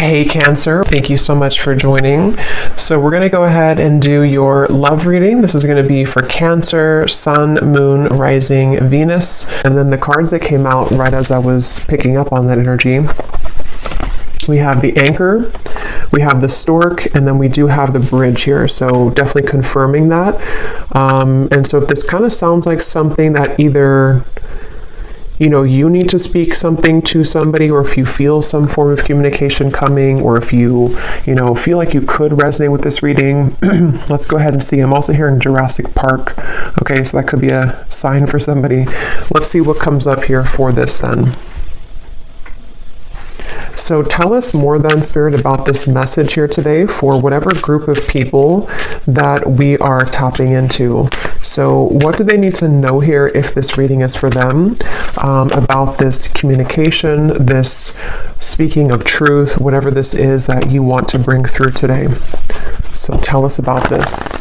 Hey Cancer, thank you so much for joining. So we're going to go ahead and do your love reading. This is going to be for Cancer, Sun, Moon, Rising, Venus, and then the cards that came out right as I was picking up on that energy. We have the Anchor, we have the Stork, and then we do have the Bridge here, so definitely confirming that. And so if this kind of sounds like something that either you need to speak something to somebody, or if you feel some form of communication coming, or if you feel like you could resonate with this reading, let's go ahead and see. I'm also hearing Jurassic Park. Okay, so that could be a sign for somebody. Let's see what comes up here for this then. So tell us more then, Spirit, about this message here today for whatever group of people that we are tapping into. So what do they need to know here if this reading is for them, about this communication, this speaking of truth, whatever this is that you want to bring through today. So tell us about this.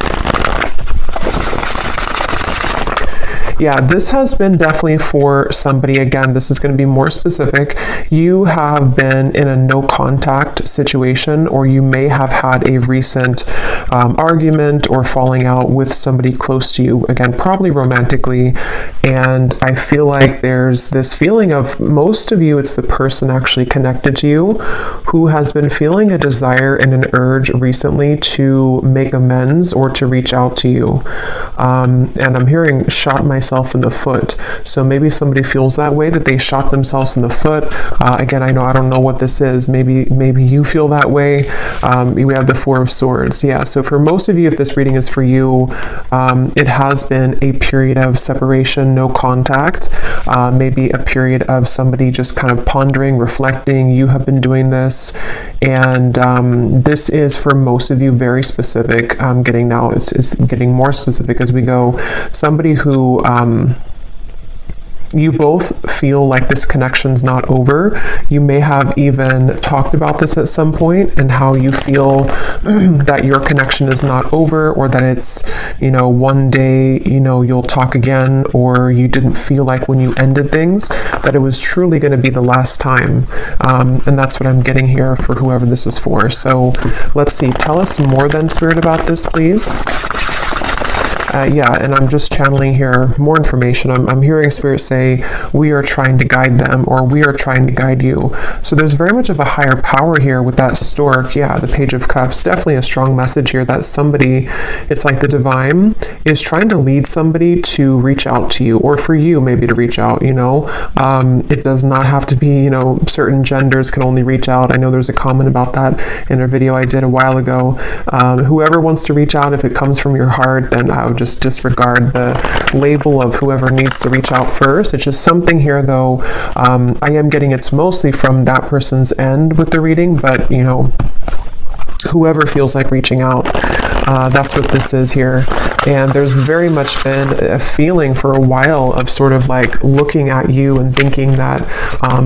Yeah, this has been definitely for somebody. Again, this is going to be more specific. You have been in a no contact situation, or you may have had a recent argument or falling out with somebody close to you. Again, probably romantically. And I feel like there's this feeling of, most of you, it's the person actually connected to you who has been feeling a desire and an urge recently to make amends or to reach out to you. And I'm hearing shot myself in the foot. So maybe somebody feels that way, that they shot themselves in the foot. Again, I don't know what this is. Maybe you feel that way. We have the Four of Swords. Yeah, so for most of you, if this reading is for you, it has been a period of separation, no contact, maybe a period of somebody just kind of pondering, reflecting. You have been doing this, and this is for most of you very specific. I'm getting now, it's getting more specific as we go. Somebody who you both feel like this connection's not over. You may have even talked about this at some point, and how you feel that your connection is not over, or that it's, one day, you'll talk again, or you didn't feel like when you ended things that it was truly going to be the last time. And that's what I'm getting here for whoever this is for. So let's see. Tell us more then, Spirit, about this, please. Yeah, and I'm just channeling here more information. I'm hearing Spirit say, we are trying to guide them, or we are trying to guide you. So there's very much of a higher power here with that Stork. Yeah, the Page of Cups, definitely a strong message here that somebody, it's like the divine is trying to lead somebody to reach out to you, or for you maybe to reach out, It does not have to be, certain genders can only reach out. I know there's a comment about that in a video I did a while ago. Whoever wants to reach out, if it comes from your heart, then I would just disregard the label of whoever needs to reach out first. It's just something here, though. I am getting it's mostly from that person's end with the reading, but whoever feels like reaching out, that's what this is here. And there's very much been a feeling for a while of sort of like looking at you and thinking that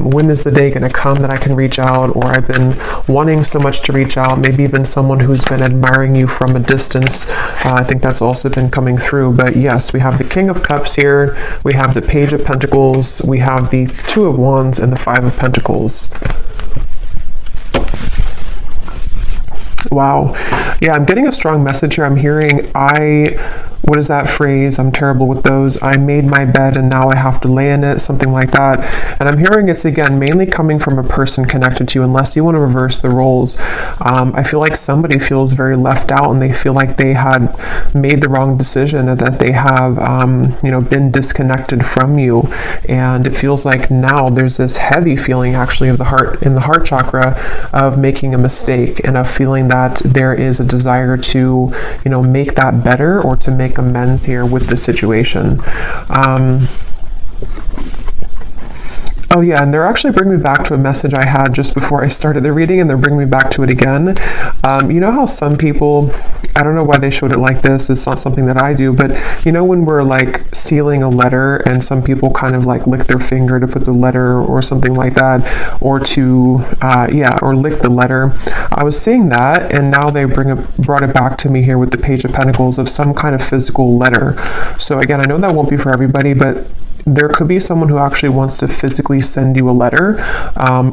when is the day going to come that I can reach out, or I've been wanting so much to reach out. Maybe even someone who's been admiring you from a distance. I think that's also been coming through. But yes, we have the King of Cups here, we have the Page of Pentacles, we have the Two of Wands, and the Five of Pentacles. Wow. Yeah, I'm getting a strong message here. I'm hearing, what is that phrase? I'm terrible with those. I made my bed and now I have to lay in it, something like that. And I'm hearing it's, again, mainly coming from a person connected to you, unless you want to reverse the roles. I feel like somebody feels very left out, and they feel like they had made the wrong decision, and that they have, been disconnected from you. And it feels like now there's this heavy feeling actually of the heart, in the heart chakra, of making a mistake, and of feeling that there is a desire to, make that better, or to make amends here with the situation. Oh yeah, and they're actually bringing me back to a message I had just before I started the reading, and they're bringing me back to it again. You know how some people, I don't know why they showed it like this, it's not something that I do, but when we're like sealing a letter, and some people kind of like lick their finger to put the letter, or something like that, or to, or lick the letter. I was seeing that, and now they brought it back to me here with the Page of Pentacles, of some kind of physical letter. So again, I know that won't be for everybody, but there could be someone who actually wants to physically send you a letter,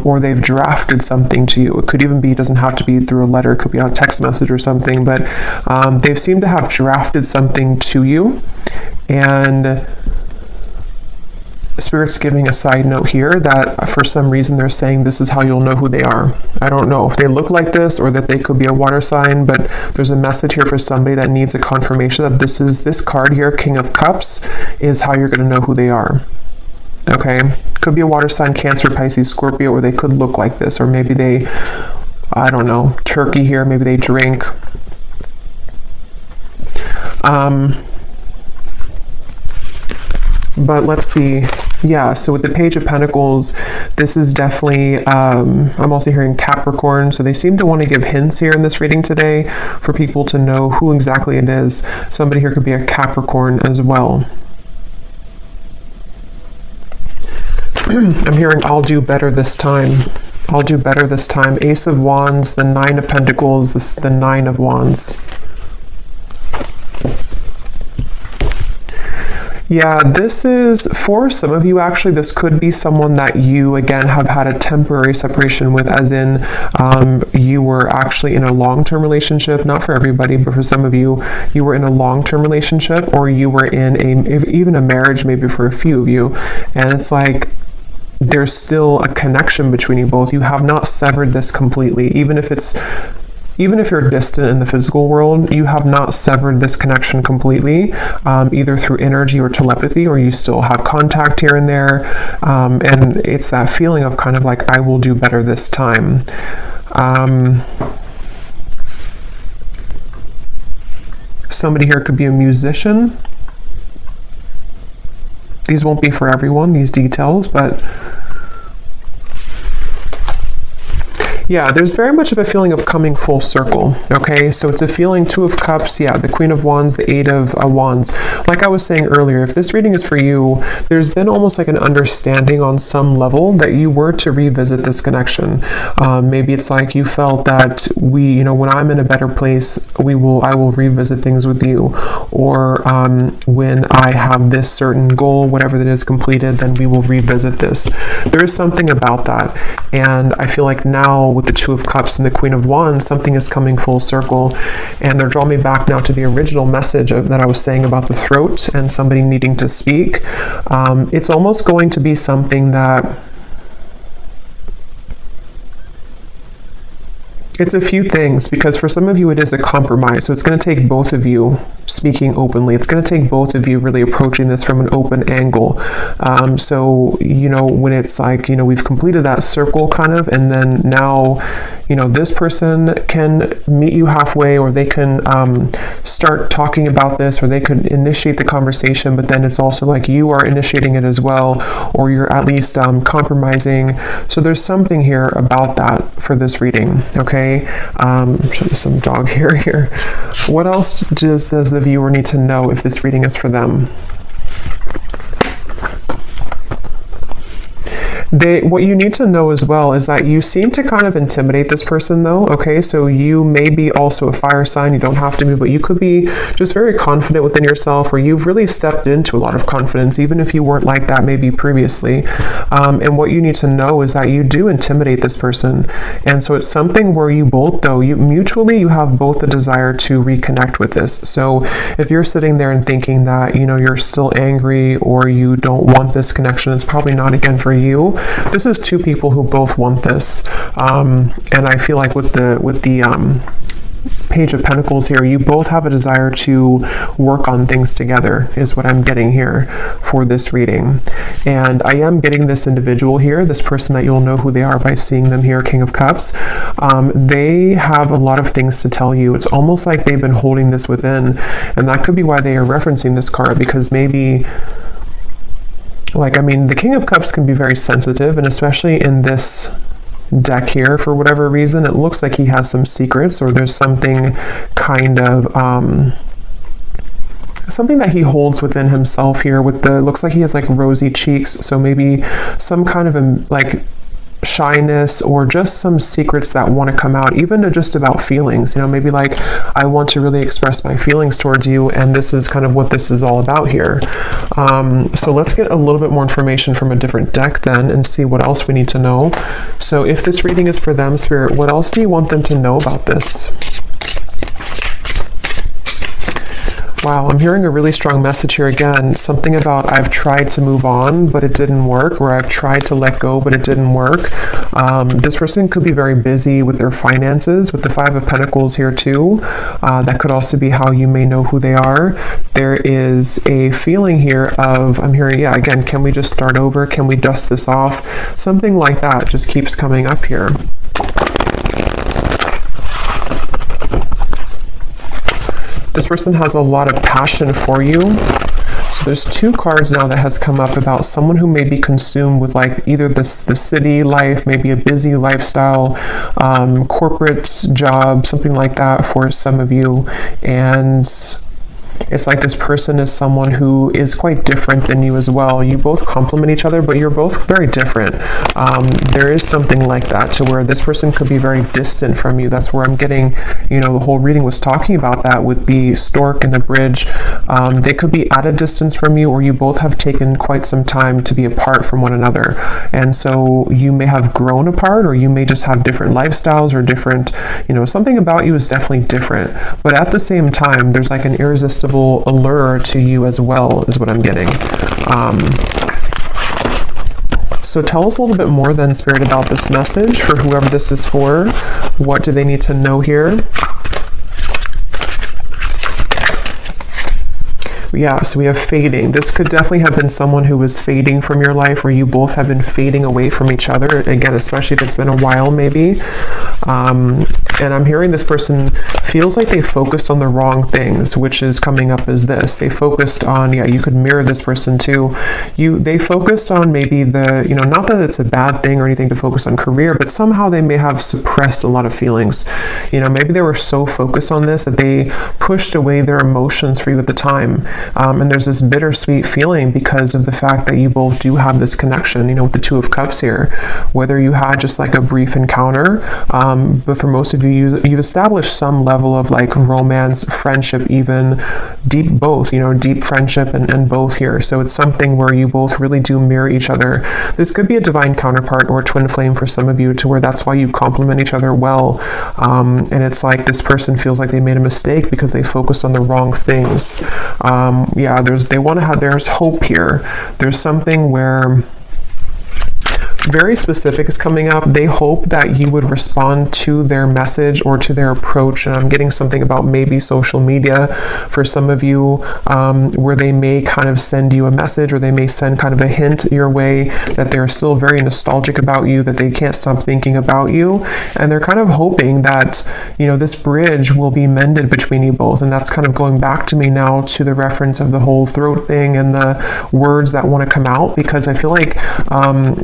or they've drafted something to you. It could even be, it doesn't have to be through a letter, it could be a text message or something, but they've seemed to have drafted something to you. And Spirit's giving a side note here that for some reason they're saying this is how you'll know who they are. I don't know if they look like this or that they could be a water sign, but there's a message here for somebody that needs a confirmation that this card here, King of Cups, is how you're going to know who they are. Okay? Could be a water sign, Cancer, Pisces, Scorpio, or they could look like this, or maybe they, I don't know, Turkey here, maybe they drink. But let's see. Yeah, so with the Page of Pentacles, this is definitely, I'm also hearing Capricorn, so they seem to want to give hints here in this reading today for people to know who exactly it is. Somebody here could be a Capricorn as well. I'm hearing, I'll do better this time. I'll do better this time. Ace of Wands, the Nine of Pentacles, the Nine of Wands. Yeah, this is, for some of you actually, this could be someone that you, again, have had a temporary separation with, as in you were actually in a long-term relationship. Not for everybody, but for some of you, you were in a long-term relationship, or you were in even a marriage, maybe for a few of you. And it's like, there's still a connection between you both. You have not severed this completely, even if you're distant in the physical world, you have not severed this connection completely, either through energy or telepathy, or you still have contact here and there. And it's that feeling of kind of like, I will do better this time. Somebody here could be a musician. These won't be for everyone, these details, but yeah, there's very much of a feeling of coming full circle, okay? So it's a feeling, Two of Cups, yeah, the Queen of Wands, the Eight of Wands. Like I was saying earlier, if this reading is for you, there's been almost like an understanding on some level that you were to revisit this connection. Maybe it's like you felt that when I'm in a better place, I will revisit things with you. Or when I have this certain goal, whatever that is completed, then we will revisit this. There is something about that. And I feel like now, with the Two of Cups and the Queen of Wands, something is coming full circle, and they're drawing me back now to the original message that I was saying about the throat and somebody needing to speak. It's almost going to be something that it's a few things, because for some of you it is a compromise. So it's going to take both of you speaking openly. It's going to take both of you really approaching this from an open angle. So, when it's like, we've completed that circle kind of, and then now, this person can meet you halfway, or they can start talking about this, or they could initiate the conversation, but then it's also like you are initiating it as well, or you're at least compromising. So there's something here about that for this reading, okay? Show you some dog hair here. What else does the viewer need to know if this reading is for them? What you need to know as well is that you seem to kind of intimidate this person, though, okay? So you may be also a fire sign, you don't have to be, but you could be just very confident within yourself, or you've really stepped into a lot of confidence, even if you weren't like that maybe previously. And what you need to know is that you do intimidate this person. And so it's something where you both, though, you have both a desire to reconnect with this. So if you're sitting there and thinking that, you're still angry, or you don't want this connection, it's probably not, again, for you. This is two people who both want this, and I feel like with the Page of Pentacles here, you both have a desire to work on things together, is what I'm getting here for this reading. And I am getting this individual here, this person that you'll know who they are by seeing them here, King of Cups. They have a lot of things to tell you. It's almost like they've been holding this within, and that could be why they are referencing this card, because maybe, the King of Cups can be very sensitive, and especially in this deck here, for whatever reason, it looks like he has some secrets, or there's something kind of, something that he holds within himself here looks like he has like rosy cheeks, so maybe some kind of shyness or just some secrets that want to come out, even just about feelings, maybe like, I want to really express my feelings towards you, and this is kind of what this is all about here. So let's get a little bit more information from a different deck then and see what else we need to know. So if this reading is for them, Spirit, what else do you want them to know about this? Wow, I'm hearing a really strong message here again. Something about I've tried to move on, but it didn't work, or I've tried to let go, but it didn't work. This person could be very busy with their finances, with the Five of Pentacles here too. That could also be how you may know who they are. There is a feeling here of, I'm hearing, yeah, again, can we just start over? Can we dust this off? Something like that just keeps coming up here. This person has a lot of passion for you. So there's two cards now that has come up about someone who may be consumed with like either the city life, maybe a busy lifestyle, corporate job, something like that for some of you. And it's like this person is someone who is quite different than you as well. You both complement each other, but you're both very different. There is something like that to where this person could be very distant from you. That's where I'm getting, the whole reading was talking about that with the stork and the bridge. They could be at a distance from you, or you both have taken quite some time to be apart from one another. And so you may have grown apart, or you may just have different lifestyles or different, something about you is definitely different. But at the same time, there's like an irresistible allure to you as well, is what I'm getting. So tell us a little bit more then, Spirit, about this message for whoever this is for. What do they need to know here? Yeah, so we have fading. This could definitely have been someone who was fading from your life, or you both have been fading away from each other. Again, especially if it's been a while, maybe. And I'm hearing this person feels like they focused on the wrong things, which is coming up as this. They focused on, yeah, you could mirror this person too. They focused on maybe the, not that it's a bad thing or anything to focus on career, but somehow they may have suppressed a lot of feelings. Maybe they were so focused on this that they pushed away their emotions for you at the time. And there's this bittersweet feeling because of the fact that you both do have this connection, with the Two of Cups here. Whether you had just like a brief encounter, but for most of you, you've established some level of like romance, friendship, even deep both, deep friendship and both here. So it's something where you both really do mirror each other. This could be a divine counterpart or a twin flame for some of you, to where that's why you complement each other well. And it's like this person feels like they made a mistake because they focused on the wrong things. There's hope here. There's something where very specific is coming up. They hope that you would respond to their message or to their approach. And I'm getting something about maybe social media for some of you, where they may kind of send you a message, or they may send kind of a hint your way that they're still very nostalgic about you, that they can't stop thinking about you. And they're kind of hoping that, this bridge will be mended between you both. And that's kind of going back to me now to the reference of the whole throat thing and the words that want to come out, because I feel like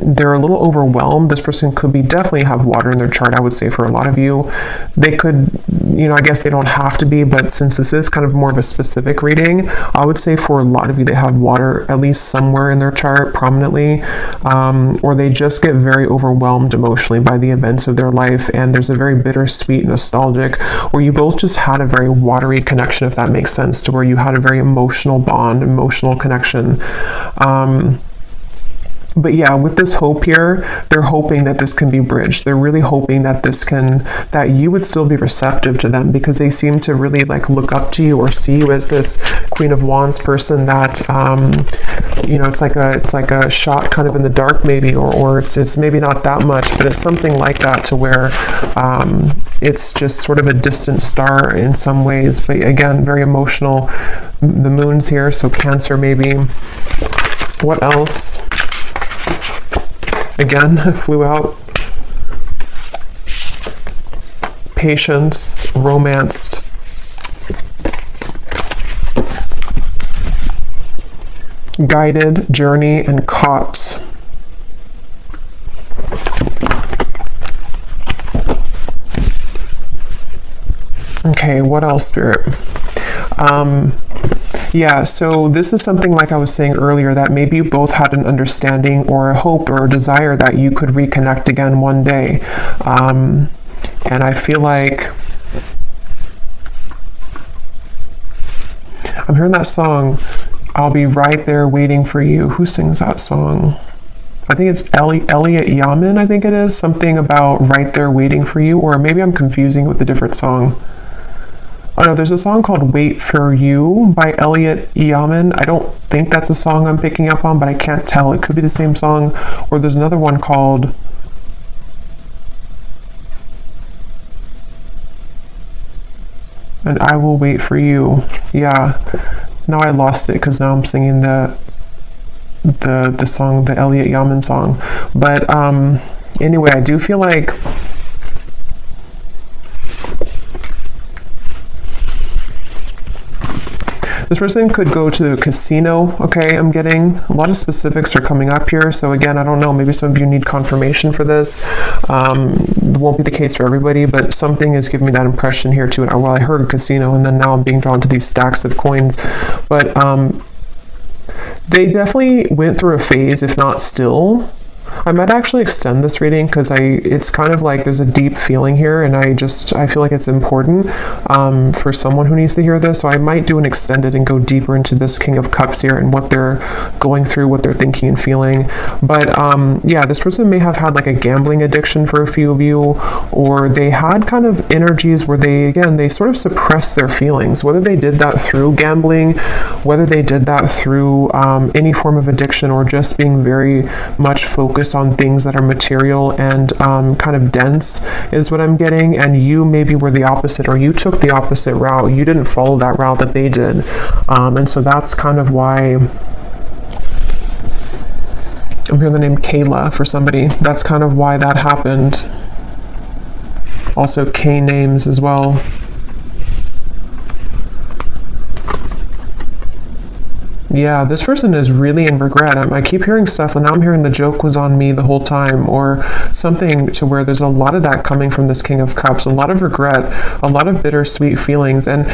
they're a little overwhelmed. This person could be definitely have water in their chart, I would say, for a lot of you. They could, I guess they don't have to be, but since this is kind of more of a specific reading, I would say for a lot of you, they have water at least somewhere in their chart prominently, or they just get very overwhelmed emotionally by the events of their life, and there's a very bittersweet, nostalgic, or you both just had a very watery connection, if that makes sense, to where you had a very emotional bond, emotional connection. But yeah, with this hope here, they're hoping that this can be bridged. They're really hoping that that you would still be receptive to them, because they seem to really like look up to you or see you as this Queen of Wands person that, it's like a shot kind of in the dark maybe, or it's maybe not that much, but it's something like that, to where it's just sort of a distant star in some ways. But again, very emotional. The moon's here, so Cancer maybe. What else? Again, flew out. Patience, romanced. Guided, journey, and caught. Okay, what else, Spirit? Yeah, so this is something like I was saying earlier, that maybe you both had an understanding or a hope or a desire that you could reconnect again one day. And I feel like I'm hearing that song, I'll Be Right There Waiting for You. Who sings that song? I think it's Elliot Yamin, I think it is. Something about Right There Waiting for You, or maybe I'm confusing with a different song. Oh no, there's a song called Wait for You by Elliot Yamin. I don't think that's a song I'm picking up on, but I can't tell. It could be the same song. Or there's another one called And I Will Wait for You. Yeah. Now I lost it because now I'm singing the song, the Elliot Yamin song. But anyway, I do feel like this person could go to the casino. Okay, I'm getting a lot of specifics are coming up here. So again, I don't know, maybe some of you need confirmation for this. It won't be the case for everybody, but something is giving me that impression here too. Well, I heard casino, and then now I'm being drawn to these stacks of coins. But they definitely went through a phase, if not still. I might actually extend this reading because it's kind of like there's a deep feeling here, and I feel like it's important for someone who needs to hear this. So I might do an extended and go deeper into this King of Cups here and what they're going through, what they're thinking and feeling. But yeah, this person may have had like a gambling addiction for a few of you, or they had kind of energies where they sort of suppressed their feelings, whether they did that through gambling, whether they did that through any form of addiction, or just being very much focused on things that are material and kind of dense is what I'm getting. And you maybe were the opposite, or you took the opposite route. You didn't follow that route that they did. And so that's kind of why I'm hearing the name Kayla for somebody. That's kind of why that happened. Also K names as well. Yeah, this person is really in regret. I keep hearing stuff, and now I'm hearing the joke was on me the whole time, or something to where there's a lot of that coming from this King of Cups, a lot of regret, a lot of bittersweet feelings. And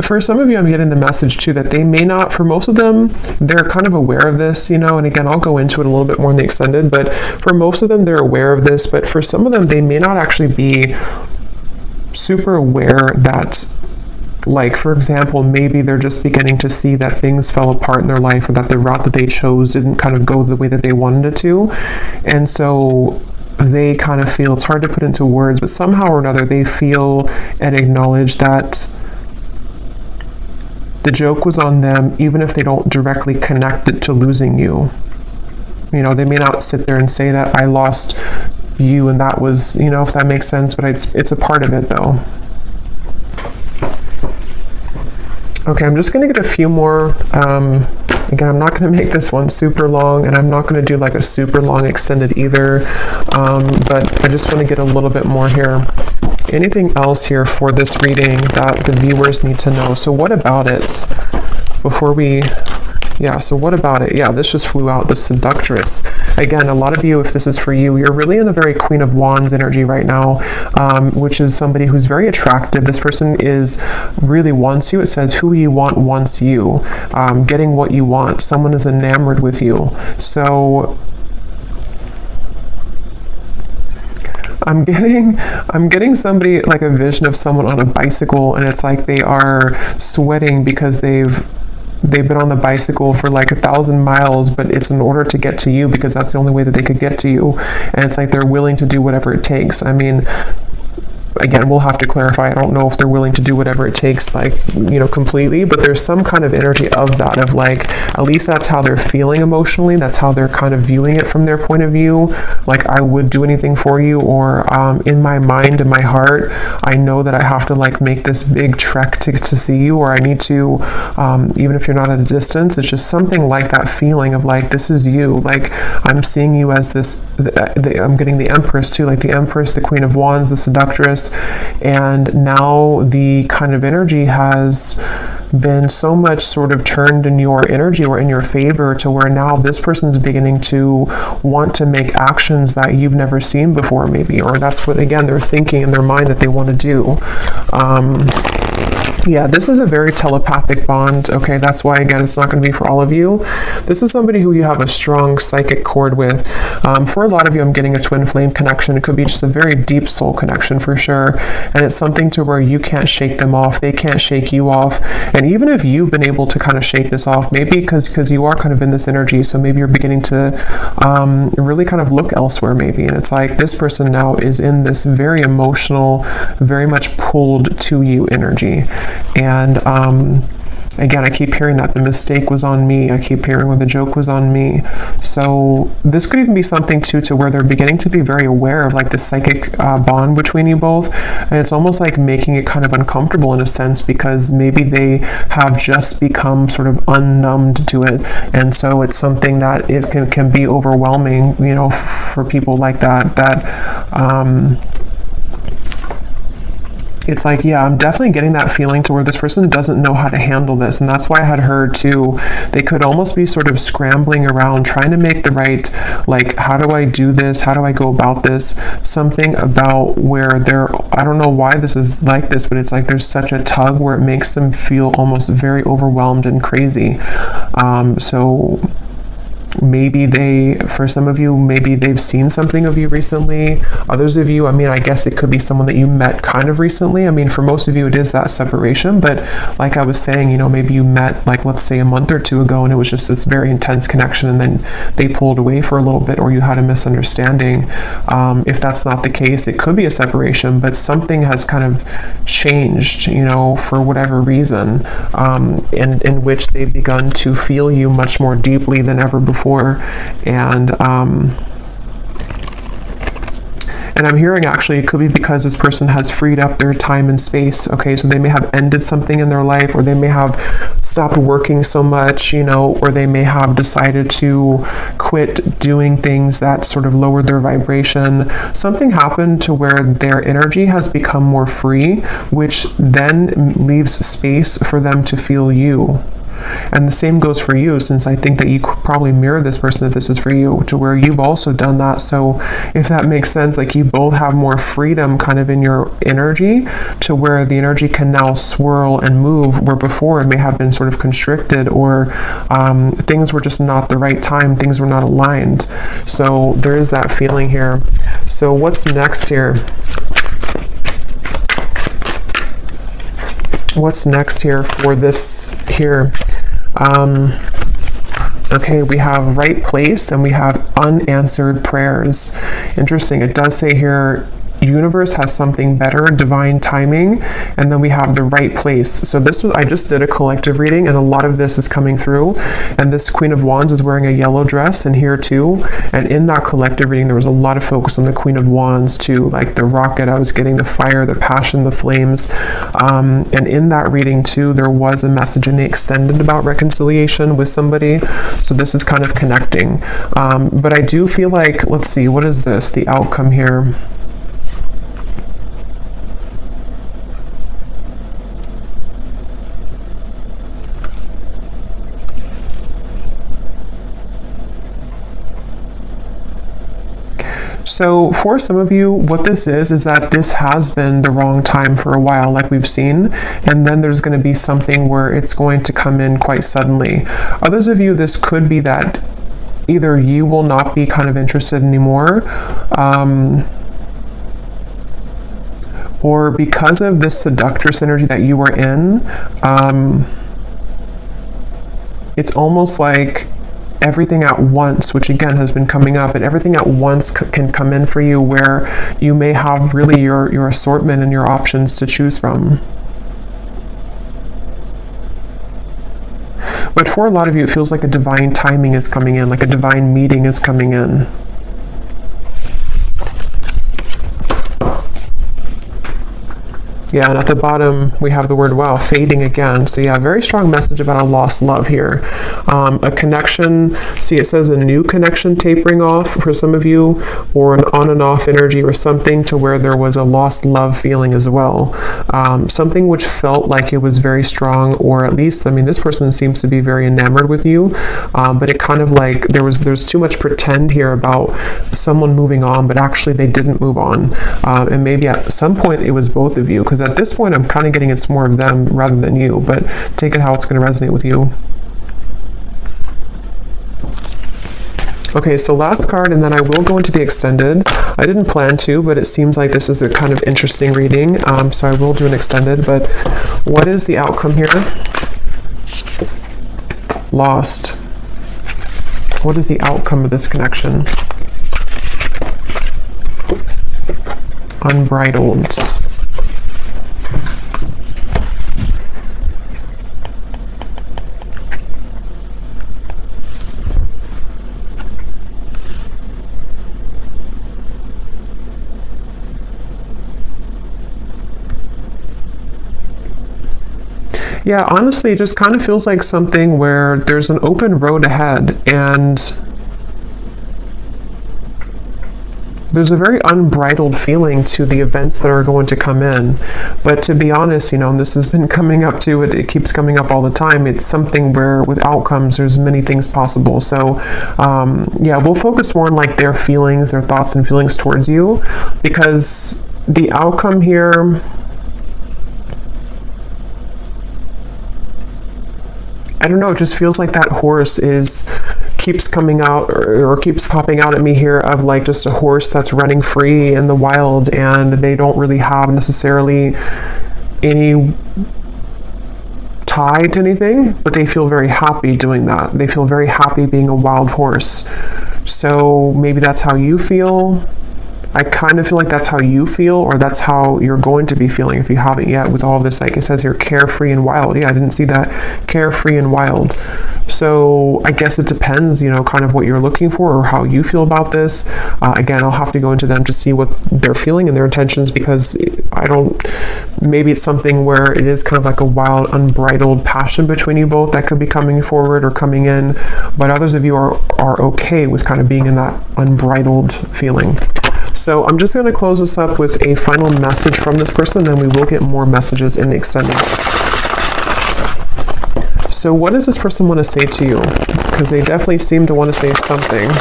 for some of you, I'm getting the message too that they may not, for most of them, they're kind of aware of this, and again, I'll go into it a little bit more in the extended, but for most of them, they're aware of this, but for some of them, they may not actually be super aware that, like, for example, maybe they're just beginning to see that things fell apart in their life, or that the route that they chose didn't kind of go the way that they wanted it to. And so they kind of feel, it's hard to put into words, but somehow or another they feel and acknowledge that the joke was on them, even if they don't directly connect it to losing you. They may not sit there and say that I lost you and that was, if that makes sense, but it's a part of it though. Okay, I'm just going to get a few more. Again, I'm not going to make this one super long, and I'm not going to do like a super long extended either, but I just want to get a little bit more here. Anything else here for this reading that the viewers need to know? So what about it before we... Yeah, so what about it? Yeah, this just flew out, the Seductress. Again, a lot of you, if this is for you, you're really in a very Queen of Wands energy right now, which is somebody who's very attractive. This person really wants you. It says, who you want wants you. Getting what you want. Someone is enamored with you. So I'm getting somebody, like a vision of someone on a bicycle, and it's like they are sweating because they've been on the bicycle for like 1,000 miles, but it's in order to get to you because that's the only way that they could get to you. And it's like they're willing to do whatever it takes. I mean, again, we'll have to clarify. I don't know if they're willing to do whatever it takes, like, completely, but there's some kind of energy of that, of like, at least that's how they're feeling emotionally. That's how they're kind of viewing it from their point of view. Like, I would do anything for you, or in my mind, in my heart, I know that I have to like make this big trek to see you, or I need to, even if you're not at a distance, it's just something like that feeling of like, this is you. Like, I'm seeing you as this, I'm getting the Empress too, like the Empress, the Queen of Wands, the Seductress. And now the kind of energy has been so much sort of turned in your energy or in your favor, to where now this person's beginning to want to make actions that you've never seen before, maybe, or that's what, again, they're thinking in their mind that they want to do. Yeah, this is a very telepathic bond. Okay, that's why, again, it's not going to be for all of you. This is somebody who you have a strong psychic cord with. For a lot of you, I'm getting a twin flame connection. It could be just a very deep soul connection for sure. And it's something to where you can't shake them off. They can't shake you off. And even if you've been able to kind of shake this off, maybe because you are kind of in this energy, so maybe you're beginning to really kind of look elsewhere maybe. And it's like this person now is in this very emotional, very much pulled to you energy. And again, I keep hearing that the mistake was on me. I keep hearing where the joke was on me. So this could even be something too, to where they're beginning to be very aware of like the psychic bond between you both. And it's almost like making it kind of uncomfortable in a sense, because maybe they have just become sort of unnumbed to it. And so it's something that can be overwhelming, you know, for people like that, it's like, yeah, I'm definitely getting that feeling to where this person doesn't know how to handle this. And that's why I had heard too, they could almost be sort of scrambling around trying to make the right, like, how do I do this? How do I go about this? Something about where I don't know why this is like this, but it's like there's such a tug where it makes them feel almost very overwhelmed and crazy. So maybe for some of you, maybe they've seen something of you recently. Others of you, I mean, I guess it could be someone that you met kind of recently. I mean, for most of you, it is that separation. But like I was saying, you know, maybe you met, like, let's say a month or two ago, and it was just this very intense connection, and then they pulled away for a little bit, or you had a misunderstanding. If that's not the case, it could be a separation, but something has kind of changed, you know, for whatever reason, in which they've begun to feel you much more deeply than ever before. And I'm hearing actually it could be because this person has freed up their time and space. Okay, so they may have ended something in their life, or they may have stopped working so much, you know, or they may have decided to quit doing things that sort of lowered their vibration. Something happened to where their energy has become more free, which then leaves space for them to feel you. And the same goes for you, since I think that you could probably mirror this person if this is for you, to where you've also done that. So if that makes sense, like you both have more freedom kind of in your energy, to where the energy can now swirl and move, where before it may have been sort of constricted, or things were just not the right time, things were not aligned. So there is that feeling here. So what's next here? What's next here for this here? Okay, we have right place and we have unanswered prayers. Interesting. It does say here, universe has something better, divine timing, and then we have the right place. So I just did a collective reading, and a lot of this is coming through, and this Queen of Wands is wearing a yellow dress, and here too, and in that collective reading there was a lot of focus on the Queen of Wands too, like the rocket, I was getting the fire, the passion, the flames, and in that reading too there was a message in the extended about reconciliation with somebody, so this is kind of connecting, but I do feel like, let's see, what is this, the outcome here? So for some of you, what this is that this has been the wrong time for a while, like we've seen, and then there's going to be something where it's going to come in quite suddenly. Others of you, this could be that either you will not be kind of interested anymore, or because of this seductress energy that you were in, it's almost like everything at once, which again has been coming up, and everything at once can come in for you, where you may have really your assortment and your options to choose from. But for a lot of you, it feels like a divine timing is coming in, like a divine meeting is coming in. Yeah, and at the bottom, we have the word, wow, fading again. So yeah, very strong message about a lost love here. A connection, see it says a new connection tapering off for some of you, or an on and off energy, or something to where there was a lost love feeling as well. Something which felt like it was very strong, or at least, I mean, this person seems to be very enamored with you, but it kind of like, there's too much pretend here about someone moving on, but actually they didn't move on. And maybe at some point it was both of you, because at this point, I'm kind of getting it's more of them rather than you, but take it how it's going to resonate with you. Okay, so last card, and then I will go into the extended. I didn't plan to, but it seems like this is a kind of interesting reading, so I will do an extended. But what is the outcome here? Lost. What is the outcome of this connection? Unbridled. Yeah, honestly, it just kind of feels like something where there's an open road ahead, and there's a very unbridled feeling to the events that are going to come in. But to be honest, and this has been coming up to it, it keeps coming up all the time. It's something where with outcomes, there's many things possible. So yeah, we'll focus more on like their feelings, their thoughts and feelings towards you, because the outcome here, I don't know, it just feels like that horse keeps coming out or keeps popping out at me here of like just a horse that's running free in the wild, and they don't really have necessarily any tie to anything, but they feel very happy doing that. They feel very happy being a wild horse. So maybe that's how you feel. I kind of feel like that's how you feel, or that's how you're going to be feeling if you haven't yet with all of this. Like it says here, carefree and wild. Yeah, I didn't see that. Carefree and wild. So I guess it depends, kind of what you're looking for or how you feel about this. Again, I'll have to go into them to see what they're feeling and their intentions, because maybe it's something where it is kind of like a wild, unbridled passion between you both that could be coming forward or coming in. But others of you are okay with kind of being in that unbridled feeling. So I'm just going to close this up with a final message from this person, and then we will get more messages in the extended. So what does this person want to say to you? Because they definitely seem to want to say something.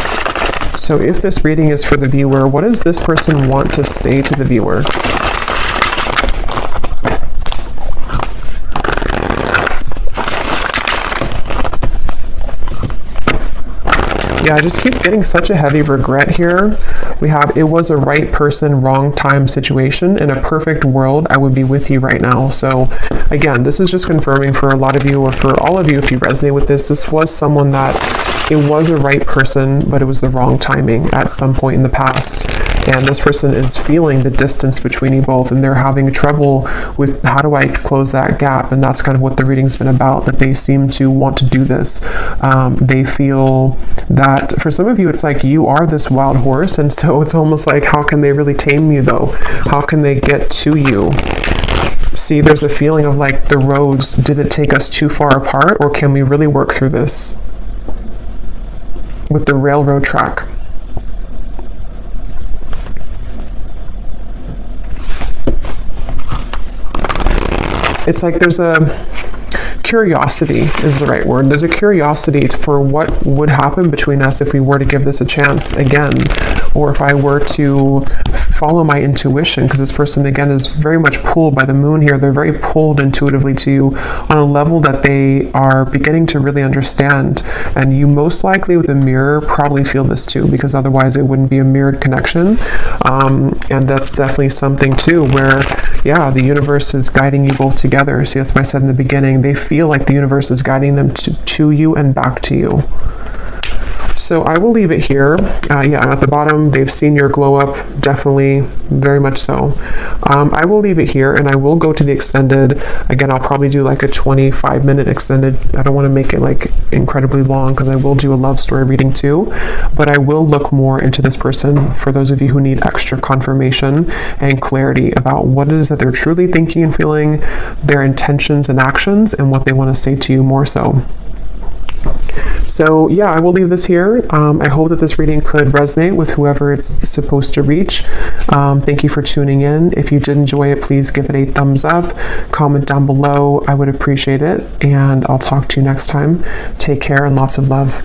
So if this reading is for the viewer, what does this person want to say to the viewer? Yeah, I just keep getting such a heavy regret here. We have, it was a right person, wrong time situation. In a perfect world, I would be with you right now. So again, this is just confirming for a lot of you, or for all of you, if you resonate with this, this was someone that it was a right person, but it was the wrong timing at some point in the past. And this person is feeling the distance between you both, and they're having trouble with how do I close that gap. And that's kind of what the reading's been about, that they seem to want to do this. They feel that for some of you, it's like you are this wild horse. And so it's almost like, how can they really tame you though? How can they get to you? See, there's a feeling of like the roads, did it take us too far apart, or can we really work through this with the railroad track? It's like there's a curiosity is the right word. There's a curiosity for what would happen between us if we were to give this a chance again, or if I were to follow my intuition, because this person again is very much pulled by the moon here. They're very pulled intuitively to you on a level that they are beginning to really understand. And you most likely with the mirror probably feel this too, because otherwise it wouldn't be a mirrored connection. And that's definitely something too where, yeah, the universe is guiding you both together. See, that's what I said in the beginning. They feel like the universe is guiding them to you and back to you. So I will leave it here. Yeah, at the bottom, they've seen your glow up, definitely, very much so. I will leave it here, and I will go to the extended. Again, I'll probably do like a 25-minute extended. I don't want to make it like incredibly long, because I will do a love story reading too. But I will look more into this person for those of you who need extra confirmation and clarity about what it is that they're truly thinking and feeling, their intentions and actions, and what they want to say to you more so. So yeah, I will leave this here. I hope that this reading could resonate with whoever it's supposed to reach. Thank you for tuning in. If you did enjoy it, please give it a thumbs up, comment down below. I would appreciate it. And I'll talk to you next time. Take care and lots of love.